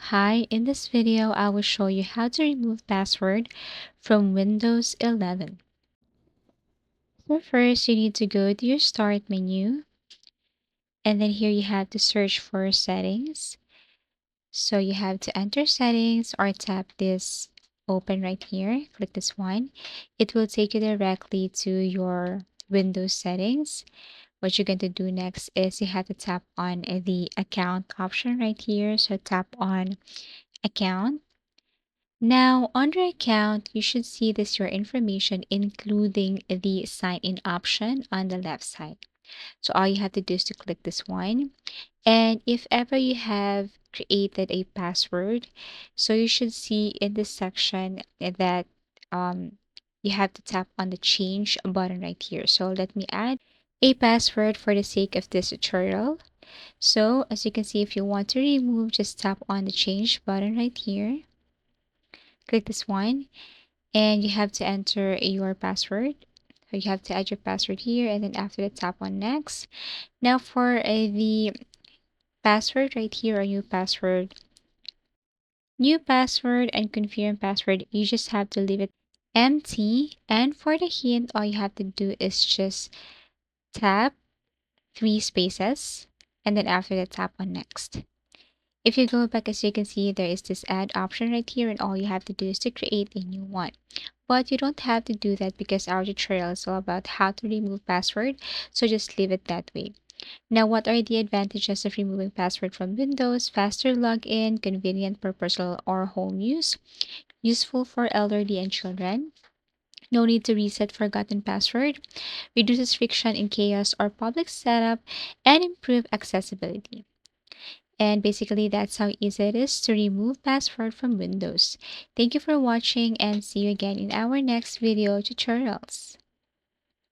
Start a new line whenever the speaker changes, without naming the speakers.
Hi, in this video, I will show you how to remove password from Windows 11. So first, you need to go to your Start menu, and then here you have to search for Settings. So you have to enter Settings or tap this open right here. Click this one. It will take you directly to your Windows settings. What you're going to do next is you have to tap on the account option right here. So tap on Account. Now, under account, you should see this your information, including the sign in option on the left side. So all you have to do is to click this one. And if ever you have created a password, so you should see in this section that you have to tap on the change button right here. So let me add a password for the sake of this tutorial. So as you can see, if you want to remove, just tap on the change button right here. Click this one and you have to enter your password. So you have to add your password here and then after that tap on next. Now for the password right here, a new password and confirm password, you just have to leave it empty. And for the hint, all you have to do is just tap 3 spaces and then after that tap on next. If you go back, as you can see, there is this add option right here and all you have to do is to create a new one. But you don't have to do that because our tutorial is all about how to remove password, so just leave it that way. Now, what are the advantages of removing password from Windows? Faster login, convenient for personal or home use, useful for elderly and children. No need to reset forgotten password, reduces friction in chaos or public setup, and improve accessibility. And basically, that's how easy it is to remove password from Windows. Thank you for watching and see you again in our next video tutorials.